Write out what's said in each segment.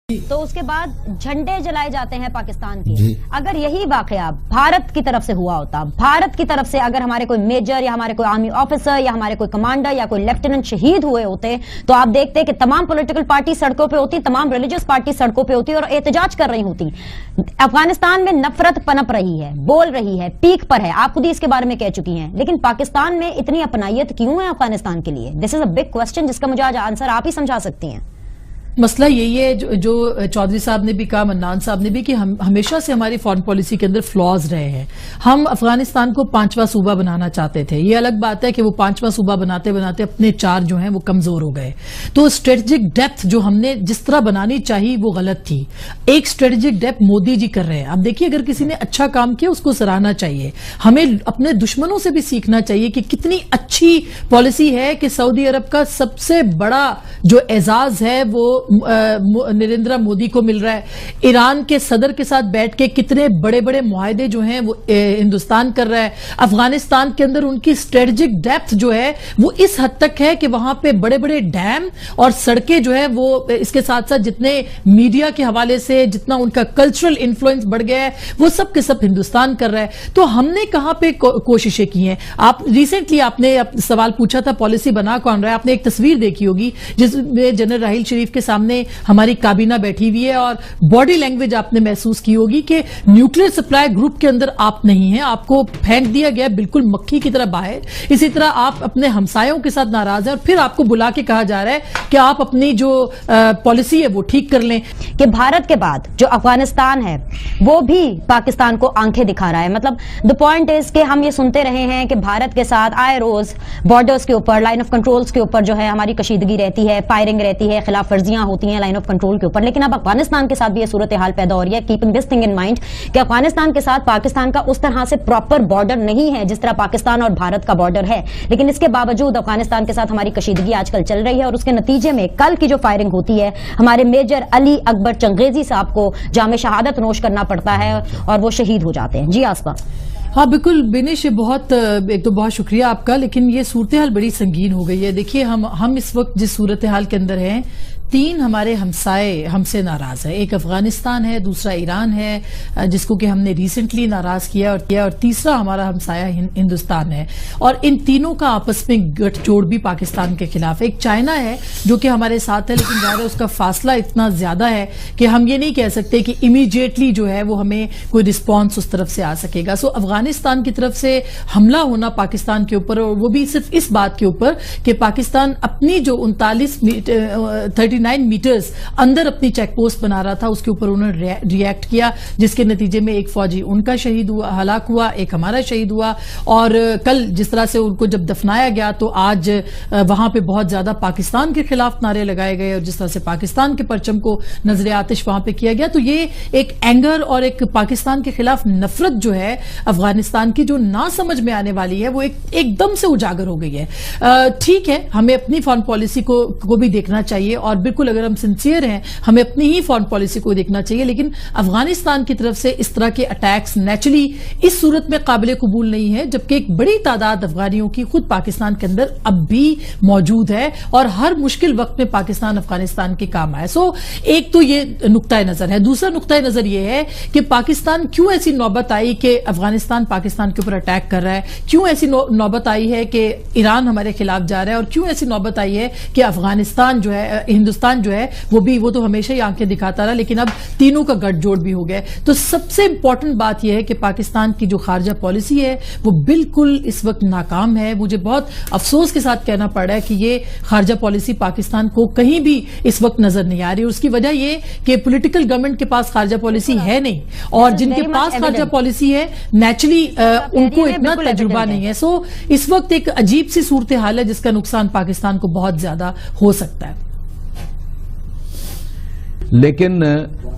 تو اس کے بعد جھنڈے جلائے جاتے ہیں پاکستان کے. اگر یہی واقعہ بھارت کی طرف سے ہوا ہوتا، بھارت کی طرف سے اگر ہمارے کوئی میجر یا ہمارے کوئی آرمی آفیسر یا ہمارے کوئی کمانڈر یا کوئی لیفٹیننٹ شہید ہوئے ہوتے، تو آپ دیکھتے کہ تمام پولیٹیکل پارٹی سڑکوں پہ ہوتی، تمام ریلیجس پارٹی سڑکوں پہ ہوتی اور احتجاج کر رہی ہوتی. افغانستان میں نفرت پنپ رہی ہے، بول رہی ہے، پیک پر ہے، آپ خود ہی اس کے بارے میں کہہ چکی ہیں. لیکن پاکستان میں اتنی اپنائیت کیوں ہے افغانستان کے لیے؟ دس از اے بگ کوسچن جس کا مجھے آج آنسر آپ ہی سمجھا سکتی ہیں. مسئلہ یہی ہے جو چودھری صاحب نے بھی کہا، منان صاحب نے بھی، کہ ہمیشہ سے ہماری فارن پالیسی کے اندر فلاز رہے ہیں. ہم افغانستان کو 5واں صوبہ بنانا چاہتے تھے. یہ الگ بات ہے کہ وہ 5واں صوبہ بناتے بناتے اپنے 4 جو ہیں وہ کمزور ہو گئے. تو اسٹریٹجک ڈیپتھ جو ہم نے جس طرح بنانی چاہیے وہ غلط تھی. ایک اسٹریٹجک ڈیپتھ مودی جی کر رہے ہیں. اب دیکھیے، اگر کسی نے اچھا کام کیا اس کو سراہنا چاہیے. ہمیں اپنے دشمنوں سے بھی سیکھنا چاہیے کہ کتنی اچھی پالیسی ہے کہ سعودی عرب کا سب سے بڑا جو اعزاز ہے وہ نریندر مودی کو مل رہا ہے. ایران کے صدر کے ساتھ بیٹھ کے کتنے بڑے بڑے معاہدے جو ہیں وہ ہندوستان کر رہا ہے. افغانستان کے اندر ان کی اسٹریٹجک ڈیپتھ جو ہے وہ اس حد تک ہے کہ وہاں پہ بڑے بڑے ڈیم اور سڑکیں جو ہے وہ اس کے ساتھ ساتھ جتنے میڈیا کے حوالے سے جتنا ان کا کلچرل انفلوئنس بڑھ گیا ہے وہ سب کے سب ہندوستان کر رہا ہے. تو ہم نے کہاں پہ کوششیں کی ہیں؟ آپ ریسنٹلی آپ نے سوال پوچھا تھا پالیسی بنا کون رہا ہے. آپ نے ایک تصویر دیکھی ہوگی جس میں جنرل راحیل شریف کے سامنے ہماری کابینہ بیٹھی ہوئی ہے اور باڈی لینگویج آپ نے محسوس کی ہوگی کہ نیوکلیر سپلائی گروپ کے اندر آپ نہیں ہیں، آپ کو پھینک دیا گیا بالکل مکھی کی طرح باہر. اسی طرح آپ اپنے ہمسایوں کے ساتھ ناراض ہیں اور پھر آپ کو بلا کے کہا جا رہا ہے کہ آپ اپنی جو پالیسی ہے وہ ٹھیک کر لیں. کہ بھارت کے بعد جو افغانستان ہے وہ بھی پاکستان کو آنکھیں دکھا رہا ہے. مطلب دا پوائنٹ از کہ ہم یہ سنتے رہے ہیں کہ بھارت کے ساتھ آئے روز بارڈرز کے اوپر، لائن آف کنٹرولز کے اوپر جو ہے ہماری کشیدگی رہتی ہے، فائرنگ رہتی ہے، خلاف ورزیاں ہوتی ہیں لائن آف کنٹرول کے اوپر. لیکن اب افغانستان کے ساتھ بھی یہ صورتحال پیدا ہو رہی ہے. Keeping this thing in mind کہ افغانستان کے ساتھ پاکستان کا اس طرح سے پراپر بارڈر نہیں ہے جس طرح پاکستان اور بھارت کا بارڈر ہے. لیکن اس کے باوجود افغانستان کے ساتھ ہماری کشیدگی آج کل چل رہی ہے اور اس کے نتیجے میں کل کی جو فائرنگ ہوتی ہے ہمارے میجر علی اکبر چنگیزی صاحب کو جام شہادت نوش کرنا پڑتا ہے اور وہ شہید ہو جاتے ہیں. جی آسپا. ہاں بالکل بینش، ایک تو بہت شکریہ آپ کا. لیکن یہ صورتحال بڑی سنگین ہو گئی ہے. دیکھیے ہم اس وقت جس صورتحال کے اندر ہیں، 3 ہمارے ہمسائے ہم سے ناراض ہیں. ایک افغانستان ہے، دوسرا ایران ہے جس کو کہ ہم نے ریسنٹلی ناراض کیا اور تیسرا ہمارا ہمسایہ ہندوستان ہے. اور ان تینوں کا آپس میں گٹھ جوڑ بھی پاکستان کے خلاف. ایک چائنا ہے جو کہ ہمارے ساتھ ہے، لیکن ظاہر ہے اس کا فاصلہ اتنا زیادہ ہے کہ ہم یہ نہیں کہہ سکتے کہ امیڈیٹلی جو ہے وہ ہمیں کوئی رسپانس اس طرف سے آ سکے گا. سو افغانستان کی طرف سے حملہ ہونا پاکستان کے اوپر، اور وہ بھی صرف اس بات کے اوپر کہ پاکستان اپنی جو 39 میٹرز اندر اپنی چیک پوسٹ بنا رہا تھا، اس کے اوپر انہوں نے ریئیکٹ کیا، جس کے نتیجے میں ایک فوجی ان کا شہید ہوا، ہلاک ہوا، ایک ہمارا شہید ہوا. اور کل جس طرح سے ان کو جب دفنایا گیا تو آج وہاں پہ بہت زیادہ پاکستان کے خلاف نعرے لگائے گئے اور جس طرح سے پاکستان کے پرچم کو نظر آتش وہاں پہ کیا گیا. تو یہ ایک اینگر اور ایک پاکستان کے خلاف نفرت جو ہے افغانستان کی جو نہ سمجھ میں آنے والی ہے وہ ایک دم سے اجاگر ہو گئی ہے. ٹھیک ہے، ہمیں اپنی فارن پالیسی کو بھی دیکھنا چاہیے اور بالکل اگر ہم سنسیئر ہیں ہمیں اپنی ہی فارن پالیسی کو دیکھنا چاہیے. لیکن افغانستان کی طرف سے اس طرح کے اٹیکس نیچرلی اس صورت میں قابل قبول نہیں ہے، جبکہ ایک بڑی تعداد افغانیوں کی خود پاکستان کے اندر اب بھی موجود ہے اور ہر مشکل وقت میں پاکستان افغانستان کے کام آئے. سو ایک تو یہ نقطۂ نظر ہے. دوسرا نقطۂ نظر یہ ہے کہ پاکستان کیوں ایسی نوبت آئی کہ افغانستان پاکستان کے اوپر اٹیک کر رہا ہے، کیوں ایسی نوبت آئی ہے کہ ایران ہمارے خلاف جا رہا ہے، اور کیوں ایسی نوبت آئی ہے کہ افغانستان جو ہے، ہندوستان جو ہے وہ تو ہمیشہ ہی آنکھیں دکھاتا رہا، لیکن اب تینوں کا گٹھ جوڑ بھی ہو گیا. تو سب سے امپورٹنٹ بات یہ ہے کہ پاکستان کی جو خارجہ پالیسی ہے وہ بالکل اس وقت ناکام ہے. مجھے بہت افسوس کے ساتھ کہنا پڑ رہا ہے کہ یہ خارجہ پالیسی پاکستان کو کہیں بھی اس وقت نظر نہیں آ رہی. اور اس کی وجہ یہ کہ پولیٹیکل گورنمنٹ کے پاس خارجہ پالیسی ہے نہیں، اور جن کے پاس خارجہ پالیسی ہے نیچرلی ان کو اتنا تجربہ نہیں ہے. سو اس وقت ایک عجیب سی صورتحال ہے جس کا نقصان پاکستان کو بہت زیادہ ہو سکتا ہے. لیکن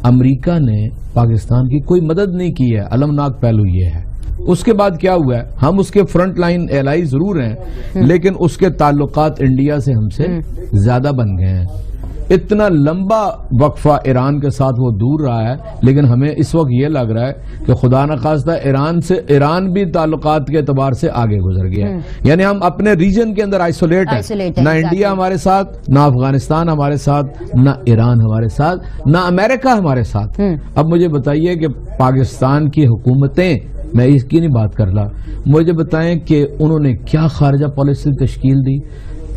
امریکہ نے پاکستان کی کوئی مدد نہیں کی ہے. المناک پہلو یہ ہے. اس کے بعد کیا ہوا ہے؟ ہم اس کے فرنٹ لائن ایلائی ضرور ہیں، لیکن اس کے تعلقات انڈیا سے ہم سے زیادہ بن گئے ہیں. اتنا لمبا وقفہ ایران کے ساتھ وہ دور رہا ہے، لیکن ہمیں اس وقت یہ لگ رہا ہے کہ خدا نخواستہ ایران بھی تعلقات کے اعتبار سے آگے گزر گیا ہے. یعنی ہم اپنے ریجن کے اندر آئسولیٹ ہیں. نہ انڈیا ہمارے ساتھ، نہ افغانستان ہمارے ساتھ، نہ ایران ہمارے ساتھ، نہ امریکہ ہمارے ساتھ. اب مجھے بتائیے کہ پاکستان کی حکومتیں، میں اس کی نہیں بات کر رہا، مجھے بتائیں کہ انہوں نے کیا خارجہ پالیسی تشکیل دی.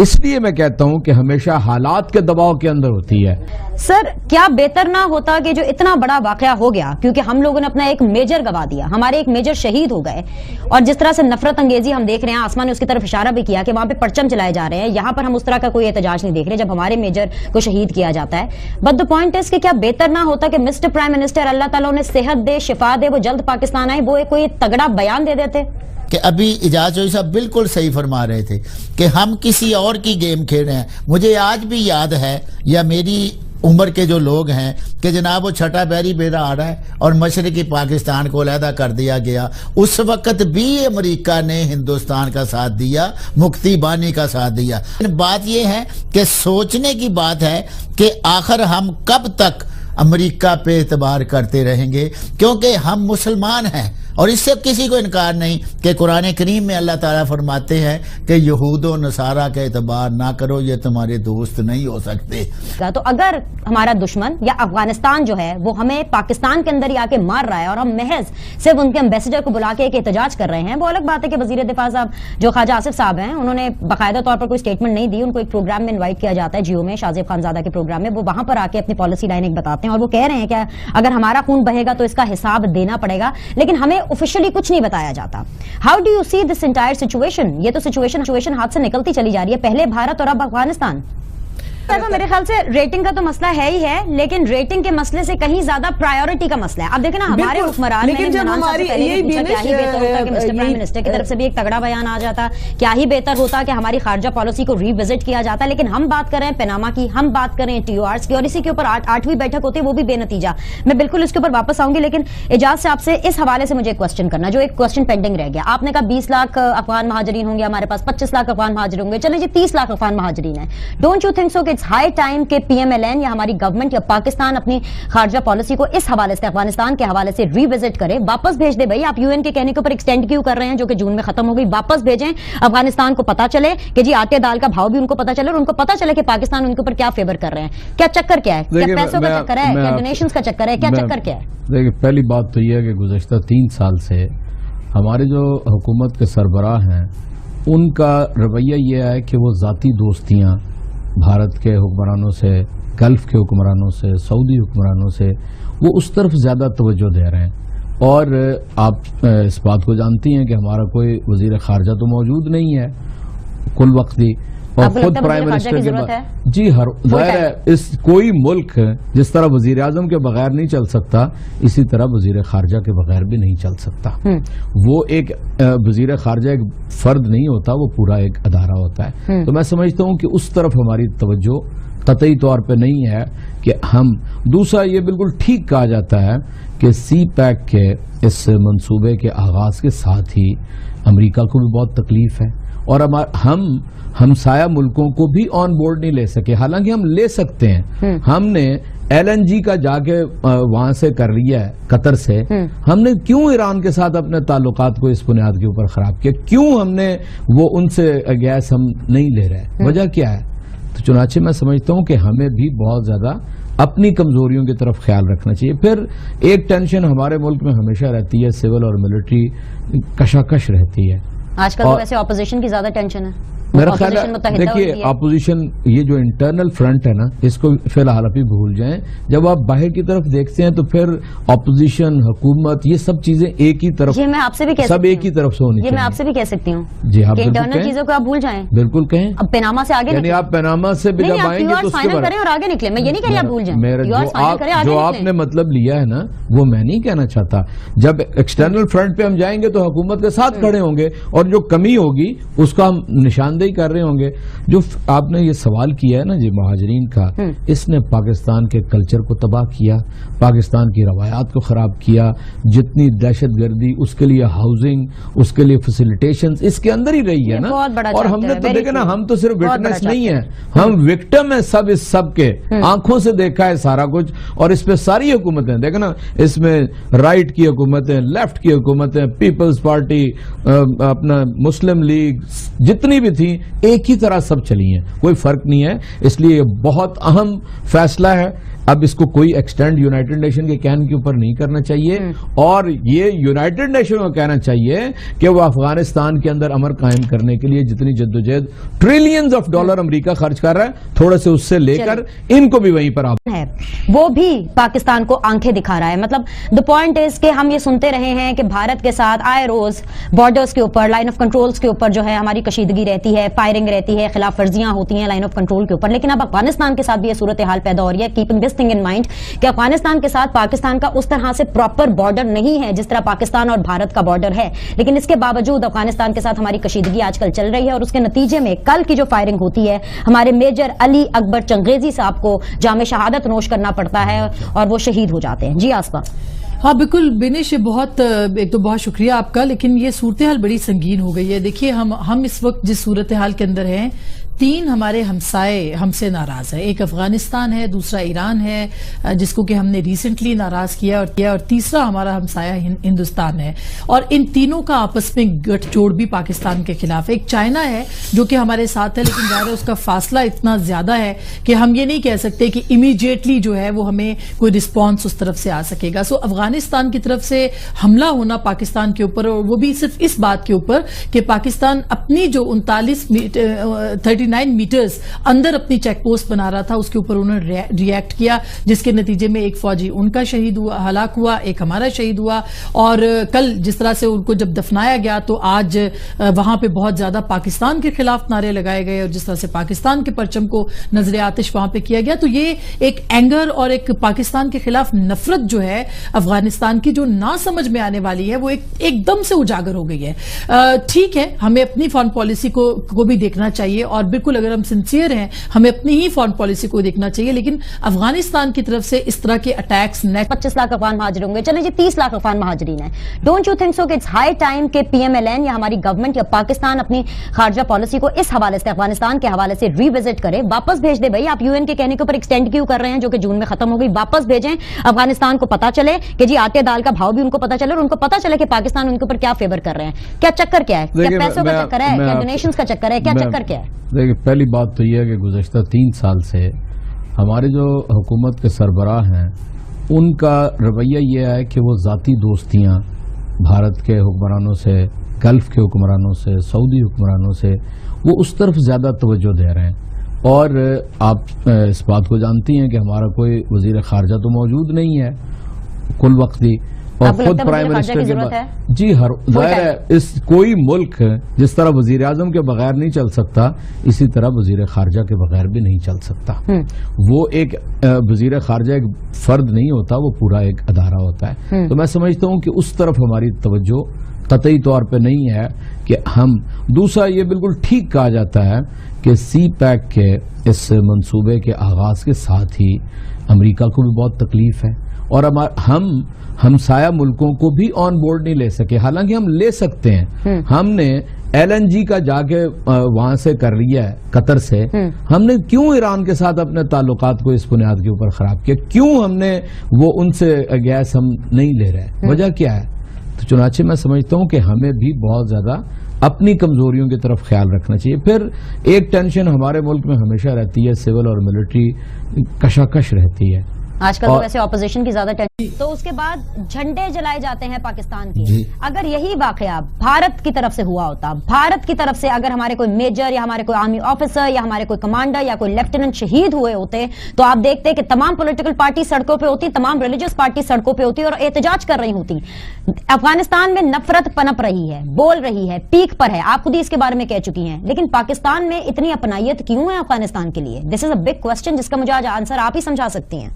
اس لیے میں کہتا ہوں کہ ہمیشہ حالات کے دباؤ کے اندر ہوتی ہے. سر کیا بہتر نہ ہوتا کہ جو اتنا بڑا واقعہ ہو گیا، کیونکہ ہم لوگوں نے اپنا ایک میجر گوا دیا، ہمارے ایک میجر شہید ہو گئے، اور جس طرح سے نفرت انگیزی ہم دیکھ رہے ہیں، آسمان نے اس کی طرف اشارہ بھی کیا کہ وہاں پہ پرچم چلائے جا رہے ہیں، یہاں پر ہم اس طرح کا کوئی احتجاج نہیں دیکھ رہے جب ہمارے میجر کو شہید کیا جاتا ہے. بٹ دا پوائنٹ از کہ کیا بہتر نہ ہوتا کہ مسٹر پرائم منسٹر، اللہ تعالیٰ انہیں صحت دے، شفا دے، وہ جلد پاکستان آئے، وہ کوئی تگڑا بیان دے دیتے کہ ابھی اعجاز چودھری صاحب بالکل صحیح فرما رہے تھے کہ ہم کسی اور کی گیم کھیل رہے ہیں. مجھے آج بھی یاد ہے، یا میری عمر کے جو لوگ ہیں، کہ جناب وہ چھٹا بحری بیڑا آ رہا ہے اور مشرقی پاکستان کو علیحدہ کر دیا گیا. اس وقت بھی امریکہ نے ہندوستان کا ساتھ دیا، مکتی بانی کا ساتھ دیا. بات یہ ہے کہ سوچنے کی بات ہے کہ آخر ہم کب تک امریکہ پہ اعتبار کرتے رہیں گے، کیونکہ ہم مسلمان ہیں. اور اس سے کسی کو انکار نہیں کہ قرآن کریم میں اللہ تعالیٰ فرماتے ہیں کہ یہود و نصارہ کا اعتبار نہ کرو، یہ تمہارے دوست نہیں ہو سکتے. تو اگر ہمارا دشمن یا افغانستان جو ہے وہ ہمیں پاکستان کے اندر ہی آ کے مار رہا ہے اور ہم محض صرف ان کے امبیسڈر کو بلا کے ایک احتجاج کر رہے ہیں، وہ الگ بات ہے کہ وزیر دفاع صاحب جو خواجہ آصف صاحب ہیں، انہوں نے باقاعدہ طور پر کوئی اسٹیٹمنٹ نہیں دی. ان کو ایک پروگرام میں انوائٹ کیا جاتا ہے جیو میں، شاہ زیب خانزادہ کے پروگرام میں، وہ وہاں پر آ کے اپنی پالیسی لائن ایک بتاتے ہیں اور وہ کہہ رہے ہیں کہ اگر ہمارا خون بہے گا تو اس کا حساب دینا پڑے گا. لیکن ہمیں آفیشلی کچھ نہیں بتایا جاتا. How do you see this entire situation? یہ تو سچویشن ہاتھ سے نکلتی چلی جا رہی ہے، پہلے بھارت اور اب افغانستان. میرے خیال سے ریٹنگ کا تو مسئلہ ہے ہی ہے، لیکن ریٹنگ کے مسئلے سے کہیں زیادہ پرائیورٹی کا مسئلہ ہے. اب دیکھیں نا ہمارے حکمران، کیا ہی بہتر ہوتا کہ مسٹر پرائم منسٹر کی طرف سے بھی ایک تگڑا بیان آ جاتا، کیا ہی بہتر ہوتا کہ ہماری خارجہ پالیسی کو ری وزٹ کیا جاتا. لیکن ہم بات کر رہے ہیں پیناما کی، ہم بات کر رہے ہیں TORs کی، اور اسی کے اوپر 8ویں بیٹھک ہوتی ہے، وہ بھی بے نتیجہ. میں بالکل اس کے اوپر واپس آؤں گی، لیکن اعجاز سے آپ سے اس حوالے سے مجھے ایک کوسچن کرنا، جو ایک کوسچن پینڈنگ رہ گیا. آپ نے کہا 20 لاکھ افغان مہاجرین ہوں گے ہمارے پاس، 25 لاکھ افغان مہاجرین ہوں گے، چلیں جی 30 لاکھ افغان مہاجرین ہیں. ڈونٹ یو تھنک سو کہ اٹس ہائی ٹائم کہ PMLN یا ہماری گورنمنٹ یا پاکستان اپنی خارجہ پالیسی کو اس حوالے سے، افغانستان کے حوالے سے ری وزٹ کرے، واپس بھیج دے؟ بھائی آپ UN کے کہنے کے اوپر ایکسٹینڈ کیوں کر رہے ہیں جو کہ جون میں ختم ہو گئی؟ واپس بھیجیں، افغانستان کو پتا چلے کہ جی آٹے دال کا بھاؤ بھی ان کو پتا چلے، اور ان کو پتا چلے کہ پاکستان ان کے اوپر کیا فیور کر رہے ہیں. کیا چکر کیا ہے؟ کیا پیسوں کا چکر ہے؟ کیا ڈونیشنز کا چکر ہے؟ کیا چکر کیا ہے؟ دیکھیں، پہلی بات تو یہ ہے کہ گزشتہ 3 سال سے ہمارے جو حکومت کے سربراہ ہیں ان کا رویہ یہ ہے کہ وہ ذاتی دوستیاں بھارت کے حکمرانوں سے، گلف کے حکمرانوں سے، سعودی حکمرانوں سے، وہ اس طرف زیادہ توجہ دے رہے ہیں. اور آپ اس بات کو جانتی ہیں کہ ہمارا کوئی وزیر خارجہ تو موجود نہیں ہے کل وقتی، اور خود پرائم منسٹر کے بعد جی ہر ظاہر ہے اس کوئی ملک جس طرح وزیر اعظم کے بغیر نہیں چل سکتا، اسی طرح وزیر خارجہ کے بغیر بھی نہیں چل سکتا. وہ ایک وزیر خارجہ ایک فرد نہیں ہوتا، وہ پورا ایک ادارہ ہوتا ہے. تو میں سمجھتا ہوں کہ اس طرف ہماری توجہ قطعی طور پہ نہیں ہے کہ ہم. دوسرا یہ بالکل ٹھیک کہا جاتا ہے کہ CPEC کے اس منصوبے کے آغاز کے ساتھ ہی امریکہ کو بھی بہت تکلیف ہے، اور ہم ہمسایہ ملکوں کو بھی آن بورڈ نہیں لے سکے. حالانکہ ہم لے سکتے ہیں. ہم نے LNG کا جا کے وہاں سے کر لیا ہے قطر سے. ہم نے کیوں ایران کے ساتھ اپنے تعلقات کو اس بنیاد کے اوپر خراب کیا؟ کیوں ہم نے وہ ان سے گیس ہم نہیں لے رہے؟ وجہ کیا ہے؟ تو چنانچہ میں سمجھتا ہوں کہ ہمیں بھی بہت زیادہ اپنی کمزوریوں کی طرف خیال رکھنا چاہیے. پھر ایک ٹینشن ہمارے ملک میں ہمیشہ رہتی ہے، سول اور ملٹری کشاکش رہتی ہے. آج کل تو ویسے اپوزیشن کی زیادہ ٹینشن ہے. میرا خیال ہے دیکھیے اپوزیشن یہ جو انٹرنل فرنٹ ہے نا، اس کو فی الحال ابھی بھول جائیں. جب آپ باہر کی طرف دیکھتے ہیں تو پھر اپوزیشن، حکومت، یہ سب چیزیں ایک ہی طرف، یہ میں آپ سے بھی کہہ سب ایک ہی طرف سے ہونی چاہیے. یہ میں آپ سے بھی کہہ سکتی ہوں جی آپ انٹرنل چیزوں کو آپ بھول جائیں. بالکل کہیں. اب پیناما سے آگے یعنی آپ پیناما سے بھی جب آئیں گے تو فائنل کریں اور آگے نکلیں. میں یہ نہیں کہہ رہی آپ بھول جائیں. جو آپ نے مطلب لیا ہے نا وہ میں نہیں کہنا چاہتا. جب ایکسٹرنل فرنٹ پہ ہم جائیں گے تو حکومت کے ساتھ کھڑے ہوں گے، اور جو کمی ہوگی اس کا ہم نشاندہی نشاندہی کر رہے ہوں گے. جو آپ نے یہ سوال کیا ہے نا جی مہاجرین کا, اس نے پاکستان کے کلچر کو تباہ کیا, پاکستان کی روایات کو خراب کیا. جتنی دہشت گردی, اس کے لیے ہاؤسنگ, اس کے لیے فیسیلیٹیشن اس کے اندر ہی رہی ہے نا. اور ہم نے تو دیکھا نا, ہم تو صرف وٹنس نہیں ہیں, ہم وکٹم ہیں سب اس سب کے. آنکھوں سے دیکھا ہے سارا کچھ, اور اس پہ ساری حکومتیں دیکھا نا, اس میں رائٹ کی حکومتیں, لیفٹ کی حکومتیں, پیپلز پارٹی, اپنا مسلم لیگ, جتنی بھی تھیں ایک ہی طرح سب چلی ہیں, کوئی فرق نہیں ہے. اس لیے یہ بہت اہم فیصلہ ہے. اب اس کو کوئی ایکسٹینڈ یونائٹڈ نیشن کے کہنے کے اوپر نہیں کرنا چاہیے, اور یہ یونائٹڈ نیشن کو کہنا چاہیے کہ وہ افغانستان کے اندر امن قائم کرنے کے لیے جتنی جدوجہد ٹریلینز آف ڈالر امریکہ خرچ کر رہا ہے, تھوڑے سے اس سے لے کر ان کو بھی وہیں پر ہے, وہ بھی پاکستان کو آنکھیں دکھا رہا ہے. مطلب دا پوائنٹ از کہ ہم یہ سنتے رہے ہیں کہ بھارت کے ساتھ آئے روز بارڈرز کے اوپر, لائن آف کنٹرولز کے اوپر جو ہے ہماری کشیدگی رہتی ہے, فائرنگ رہتی ہے, خلاف ورزیاں ہوتی ہیں لائن آف کنٹرول کے اوپر. لیکن اب افغانستان کے ساتھ بھی یہ صورتحال پیدا ہو رہی ہے. Keeping this thing in mind کہ افغانستان کے ساتھ پاکستان کا اس طرح سے پراپر بارڈر نہیں ہے جس طرح پاکستان اور بھارت کا بارڈر ہے, لیکن اس کے باوجود افغانستان کے ساتھ ہماری کشیدگی آج کل چل رہی ہے. اور اس کے نتیجے میں کل کی جو فائرنگ ہوتی ہے, ہمارے میجر علی اکبر چنگیزی صاحب کو جام شہادت نوش کرنا پڑتا ہے اور وہ شہید ہو جاتے ہیں. جی آسپا. ہاں بالکل بینش, بہت ایک تو بہت شکریہ آپ کا, لیکن یہ صورتحال بڑی سنگین ہو گئی ہے. دیکھیے ہم اس وقت جس صورتحال کے اندر ہیں, تین ہمارے ہمسائے ہم سے ناراض ہیں. ایک افغانستان ہے, دوسرا ایران ہے جس کو کہ ہم نے ریسنٹلی ناراض کیا, اور تیسرا ہمارا ہمسایہ ہندوستان ہے. اور ان تینوں کا آپس میں گٹھ جوڑ بھی پاکستان کے خلاف. ایک چائنا ہے جو کہ ہمارے ساتھ ہے, لیکن ظاہر ہے اس کا فاصلہ اتنا زیادہ ہے کہ ہم یہ نہیں کہہ سکتے کہ امیڈیٹلی جو ہے وہ ہمیں کوئی رسپانس اس طرف سے آ سکے گا. سو افغانستان کی طرف سے حملہ ہونا پاکستان کے اوپر, اور وہ بھی صرف اس بات کے اوپر کہ پاکستان اپنی جو 39 میٹرز اندر اپنی چیک پوسٹ بنا رہا تھا, اس کے اوپر انہوں نے ریئیکٹ کیا, جس کے نتیجے میں ایک فوجی ان کا شہید ہوا, ہلاک ہوا, ایک ہمارا شہید ہوا. اور کل جس طرح سے ان کو جب دفنایا گیا تو آج وہاں پہ بہت زیادہ پاکستان کے خلاف نعرے لگائے گئے, اور جس طرح سے پاکستان کے پرچم کو نظر آتش وہاں پہ کیا گیا. تو یہ ایک اینگر اور ایک پاکستان کے خلاف نفرت جو ہے افغانستان کی, جو نہ سمجھ میں آنے والی ہے, وہ ایک دم سے اجاگر ہو گئی ہے. ٹھیک ہے, ہمیں اپنی فارن پالیسی کو بھی دیکھنا چاہیے, اور بالکل اگر ہم سنسیئر ہیں ہمیں اپنی ہی فارن پالیسی کو دیکھنا چاہیے, لیکن افغانستان کی طرف سے اس طرح کے اٹیکس 25 لاکھ افغان مہاجر ہوں گے, چلیں جی 30 لاکھ افغان مہاجرین ہیں. ڈونٹ یو تھنک سو کہ اٹس ہائی ٹائم کہ پی ایم ایل این یا ہماری گورنمنٹ یا پاکستان اپنی خارجہ پالیسی کو اس حوالے سے, افغانستان کے حوالے سے ری وزٹ کرے, واپس بھیج دے. بھائی آپ یو این کے کہنے کے اوپر ایکسٹینڈ کیوں کر رہے ہیں, جو کہ جون میں ختم ہو گئی, واپس بھیجیں. افغانستان کو پتا چلے کہ جی آٹے دال کا بھاؤ بھی ان کو پتا چلے, اور ان کو پتا چلے کہ پاکستان ان کے اوپر کیا فیور کر رہے ہیں. کیا چکر کیا ہے, کیا پیسوں کا چکر ہے, کیا ڈونیشنز کا چکر ہے, کیا چکر کیا ہے؟ دیکھیں, پہلی بات تو یہ ہے کہ گزشتہ 3 سال سے ہمارے جو حکومت کے سربراہ ہیں ان کا رویہ یہ ہے کہ وہ ذاتی دوستیاں بھارت کے حکمرانوں سے, گلف کے حکمرانوں سے, سعودی حکمرانوں سے, وہ اس طرف زیادہ توجہ دے رہے ہیں. اور آپ اس بات کو جانتی ہیں کہ ہمارا کوئی وزیر خارجہ تو موجود نہیں ہے کل وقتی, اور خود پرائم منسٹر کے بعد جی ظاہر ہے اس کوئی ملک جس طرح وزیر اعظم کے بغیر نہیں چل سکتا, اسی طرح وزیر خارجہ کے بغیر بھی نہیں چل سکتا. وہ ایک وزیر خارجہ ایک فرد نہیں ہوتا, وہ پورا ایک ادارہ ہوتا ہے. تو میں سمجھتا ہوں کہ اس طرف ہماری توجہ قطعی طور پہ نہیں ہے کہ ہم. دوسرا یہ بالکل ٹھیک کہا جاتا ہے کہ سی پیک کے اس منصوبے کے آغاز کے ساتھ ہی امریکہ کو بھی بہت تکلیف ہے, اور ہم ہمسایہ ملکوں کو بھی آن بورڈ نہیں لے سکے. حالانکہ ہم لے سکتے ہیں. ہم نے ایل این جی کا جا کے وہاں سے کر لیا ہے قطر سے. ہم نے کیوں ایران کے ساتھ اپنے تعلقات کو اس بنیاد کے اوپر خراب کیا, کیوں ہم نے وہ ان سے گیس ہم نہیں لے رہے, وجہ کیا ہے؟ تو چنانچہ میں سمجھتا ہوں کہ ہمیں بھی بہت زیادہ اپنی کمزوریوں کی طرف خیال رکھنا چاہیے. پھر ایک ٹینشن ہمارے ملک میں ہمیشہ رہتی ہے, سول اور ملٹری کشاکش رہتی ہے. آج کل تو ویسے اپوزیشن کی زیادہ ٹینشن. تو اس کے بعد جھنڈے جلائے جاتے ہیں پاکستان کی. اگر یہی واقعہ بھارت کی طرف سے ہوا ہوتا, بھارت کی طرف سے اگر ہمارے کوئی میجر یا ہمارے کوئی آرمی آفیسر یا ہمارے کوئی کمانڈر یا کوئی لیفٹیننٹ شہید ہوئے ہوتے, تو آپ دیکھتے کہ تمام پولیٹیکل پارٹی سڑکوں پہ ہوتی, تمام ریلیجس پارٹی سڑکوں پہ ہوتی اور احتجاج کر رہی ہوتی. افغانستان میں نفرت پنپ رہی ہے, بول رہی ہے, پیک پر ہے, آپ خود ہی اس کے بارے میں کہہ چکی ہیں. لیکن پاکستان میں اتنی اپنائیت کیوں ہے افغانستان کے لیے؟ دس از اے بگ کوسچن جس کا مجھے آج آنسر آپ ہی سمجھا سکتی ہیں.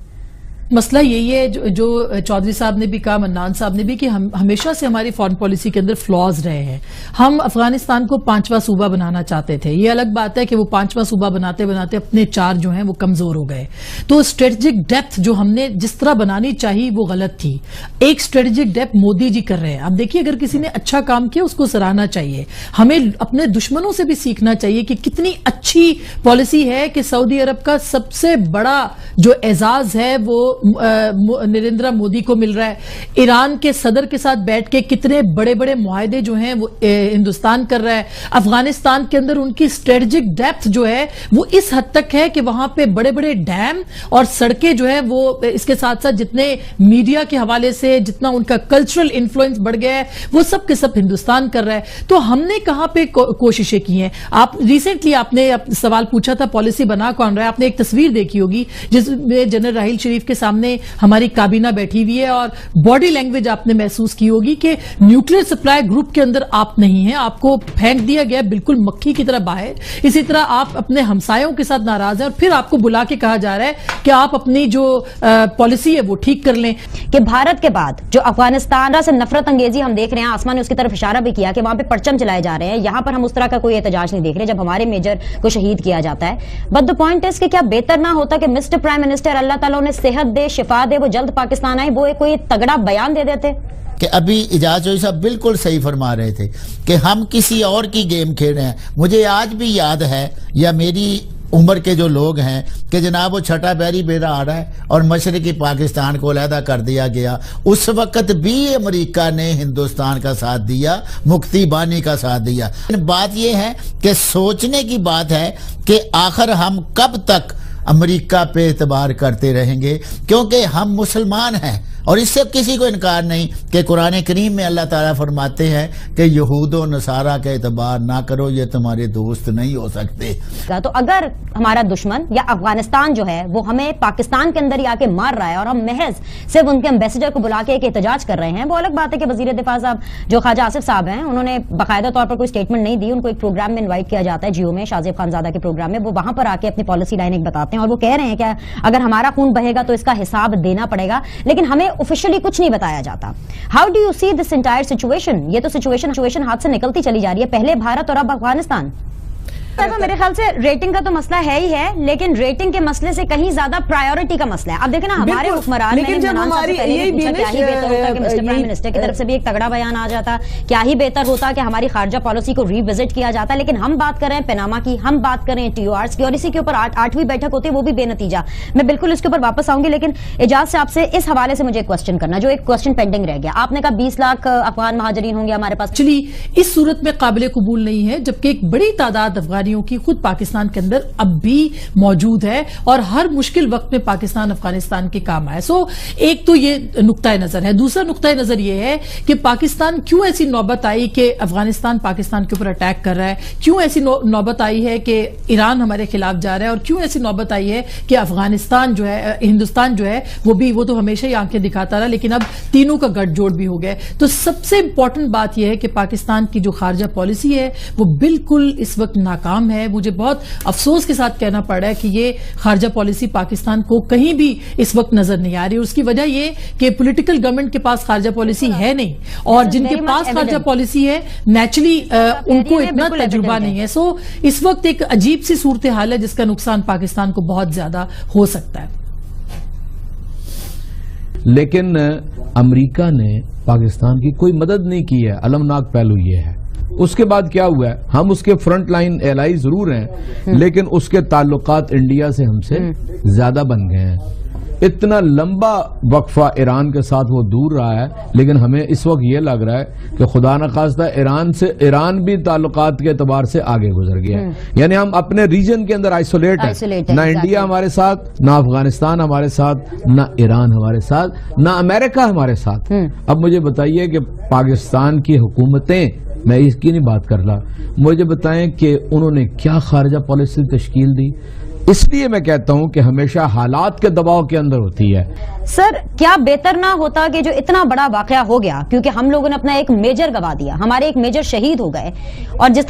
مسئلہ یہی ہے جو چودھری صاحب نے بھی کہا، منان صاحب نے بھی، کہ ہم ہمیشہ سے ہماری فارن پالیسی کے اندر فلاز رہے ہیں. ہم افغانستان کو 5واں صوبہ بنانا چاہتے تھے. یہ الگ بات ہے کہ وہ 5واں صوبہ بناتے بناتے اپنے 4 جو ہیں وہ کمزور ہو گئے. تو اسٹریٹجک ڈیپتھ جو ہم نے جس طرح بنانی چاہیے وہ غلط تھی. ایک اسٹریٹجک ڈیپتھ مودی جی کر رہے ہیں. اب دیکھیے اگر کسی نے اچھا کام کیا اس کو سراہنا چاہیے. ہمیں اپنے دشمنوں سے بھی سیکھنا چاہیے کہ کتنی اچھی پالیسی ہے کہ سعودی عرب کا سب سے بڑا جو اعزاز ہے وہ نریندر مودی کو مل رہا ہے. ایران کے صدر کے ساتھ بیٹھ کے کتنے بڑے بڑے معاہدے جو ہیں وہ ہندوستان کر رہا ہے. افغانستان کے اندر ان کی اسٹریٹجک ڈیپتھ جو ہے وہ اس حد تک ہے کہ وہاں پہ بڑے بڑے ڈیم اور سڑکیں جو ہے وہ اس کے ساتھ ساتھ جتنے میڈیا کے حوالے سے جتنا ان کا کلچرل انفلوئنس بڑھ گیا ہے وہ سب کے سب ہندوستان کر رہا ہے. تو ہم نے کہاں پہ کوششیں کی ہیں. آپ ریسنٹلی آپ نے سوال پوچھا تھا پالیسی بنا کون رہا ہے. آپ نے ایک تصویر دیکھی ہوگی جس میں جنرل راحیل شریف کے سامنے ہماری کابینہ بیٹھی ہوئی ہے اور باڈی لینگویج آپ نے محسوس کی ہوگی کہ نیوکلیر سپلائی گروپ کے اندر آپ نہیں ہیں. آپ کو پھینک دیا گیا بالکل مکھی کی طرح باہر. اسی طرح آپ اپنے ہمسایوں کے ساتھ ناراض ہیں اور پھر آپ کو بلا کے کہا جا رہا ہے کہ آپ اپنی جو پالیسی ہے وہ ٹھیک کر لیں. کہ بھارت کے بعد جو افغانستان سے نفرت انگیزی ہم دیکھ رہے ہیں، آسمان نے اس کی طرف اشارہ بھی کیا کہ وہاں پہ پرچم چلائے جا رہے ہیں. یہاں پر ہم اس طرح کا کوئی احتجاج نہیں دیکھ رہے جب ہمارے میجر کو شہید کیا جاتا ہے. بٹ دا پوائنٹ از کہ کیا بہتر نہ ہوتا کہ مسٹر پرائم منسٹر، اللہ تعالیٰ انہیں صحت دے، شفا دے، وہ جلد پاکستان آئے، وہ کوئی تگڑا بیان دے دیتے؟ کہ ابھی اعجاز چودھری صاحب بالکل صحیح فرما رہے تھے کہ ہم کسی اور کی گیم کھیل رہے ہیں. مجھے آج بھی یاد ہے یا میری عمر کے جو لوگ ہیں کہ جناب وہ چھٹا بیری بیرا آ رہا ہے اور مشرقی پاکستان کو علیحدہ کر دیا گیا. اس وقت بھی امریکہ نے ہندوستان کا ساتھ دیا، مکتی بانی کا ساتھ دیا. بات یہ ہے کہ سوچنے کی بات ہے کہ آخر ہم کب تک امریکہ پہ اعتبار کرتے رہیں گے، کیونکہ ہم مسلمان ہیں. اور اس سے کسی کو انکار نہیں کہ قرآن کریم میں اللہ تعالیٰ فرماتے ہیں کہ یہود و نصارہ کا اعتبار نہ کرو، یہ تمہارے دوست نہیں ہو سکتے. تو اگر ہمارا دشمن یا افغانستان جو ہے وہ ہمیں پاکستان کے اندر ہی آ کے مار رہا ہے اور ہم محض صرف ان کے امبیسڈر کو بلا کے ایک احتجاج کر رہے ہیں، وہ الگ بات ہے کہ وزیر دفاع صاحب جو خواجہ آصف صاحب ہیں انہوں نے باقاعدہ طور پر کوئی اسٹیٹمنٹ نہیں دی. ان کو ایک پروگرام میں انوائٹ کیا جاتا ہے جیو میں، شاہزیب خانزادہ کے پروگرام میں. وہ وہاں پر آ کے اپنی پالیسی لائن ایک بتاتے ہیں اور وہ کہہ رہے ہیں کہ اگر ہمارا خون بہے گا تو اس کا حساب دینا پڑے گا. لیکن ہمیں آفیشلی کچھ نہیں بتایا جاتا. How do you see this entire situation? یہ تو سچویشن ہاتھ سے نکلتی چلی جا رہی ہے، پہلے بھارت اور اب افغانستان. میرے خیال سے ریٹنگ کا تو مسئلہ ہے ہی ہے، لیکن ریٹنگ کے مسئلے سے کہیں زیادہ پرائیورٹی کا مسئلہ ہے. اب دیکھیں نا ہمارے حکمران، لیکن جب ہماری کیا ہی بہتر ہوتا کہ مسٹر پرائم منسٹر کی طرف سے بھی ایک تگڑا بیان آ جاتا، کیا ہی بہتر ہوتا کہ ہماری خارجہ پالیسی کو ری وزٹ کیا جاتا. لیکن ہم بات کر رہے ہیں پیناما کی، ہم بات کر رہے ہیں ٹی او آرز کی، اور اسی کے اوپر 8ویں بیٹھک ہوتی ہے وہ بھی بے نتیجہ. میں بالکل اس کے اوپر واپس آؤں گی، لیکن اعجاز سے آپ سے اس حوالے سے مجھے ایک کوسچن کرنا، جو ایک کوسچن پینڈنگ رہ گیا. آپ نے کہا 20 لاکھ افغان مہاجرین ہوں گے ہمارے پاس. ایکچولی اس صورت میں قابل قبول نہیں ہے، جبکہ ایک بڑی تعداد افغانیوں کی خود پاکستان کے اندر اب بھی موجود ہے اور ہر مشکل وقت میں پاکستان افغانستان کے کام آئے. سو ایک تو یہ نقطۂ نظر ہے. دوسرا نقطۂ نظر یہ ہے کہ پاکستان کیوں ایسی نوبت آئی کہ افغانستان پاکستان کے اوپر اٹیک کر رہا ہے، کیوں ایسی نوبت آئی ہے کہ ایران ہمارے خلاف جا رہا ہے، اور کیوں ایسی نوبت آئی ہے کہ افغانستان جو ہے، ہندوستان جو ہے وہ تو ہمیشہ ہی آنکھیں دکھاتا رہا، لیکن اب تینوں کا گٹھ جوڑ بھی ہو گیا. تو سب سے امپورٹنٹ بات یہ ہے کہ پاکستان کی جو خارجہ پالیسی ہے وہ بالکل اس وقت ناکام ہے. مجھے بہت افسوس کے ساتھ کہنا پڑ رہا ہے کہ یہ خارجہ پالیسی پاکستان کو کہیں بھی اس وقت نظر نہیں آ رہی. اس کی وجہ یہ کہ پولیٹیکل گورنمنٹ کے پاس خارجہ پالیسی ہے نہیں، اور جن کے پاس خارجہ پالیسی ہے نیچرلی ان کو اتنا تجربہ نہیں ہے. سو اس وقت ایک عجیب سی صورتحال ہے جس کا نقصان پاکستان کو بہت زیادہ ہو سکتا ہے. لیکن امریکہ نے پاکستان کی کوئی مدد نہیں کی ہے. المناک پہلو یہ ہے. اس کے بعد کیا ہوا ہے؟ ہم اس کے فرنٹ لائن ایلائی ضرور ہیں، لیکن اس کے تعلقات انڈیا سے ہم سے زیادہ بن گئے ہیں. اتنا لمبا وقفہ ایران کے ساتھ وہ دور رہا ہے، لیکن ہمیں اس وقت یہ لگ رہا ہے کہ خدا نخواستہ ایران بھی تعلقات کے اعتبار سے آگے گزر گیا ہے. یعنی ہم اپنے ریجن کے اندر آئسولیٹ ہیں. نہ انڈیا ہمارے ساتھ، نہ افغانستان ہمارے ساتھ، نہ ایران ہمارے ساتھ، نہ امریکہ ہمارے ساتھ. اب مجھے بتائیے کہ پاکستان کی حکومتیں، میں اس کی نہیں بات کر رہا، مجھے بتائیں کہ انہوں نے کیا خارجہ پالیسی تشکیل دی. اس لیے میں کہتا ہوں کہ ہمیشہ حالات کے دباؤ کے اندر ہوتی ہے. سر کیا بہتر نہ ہوتا کہ جو اتنا بڑا واقعہ ہو گیا، کیونکہ ہم لوگوں نے اپنا ایک میجر گوا دیا، ہمارے ایک میجر شہید ہو گئے، اور جس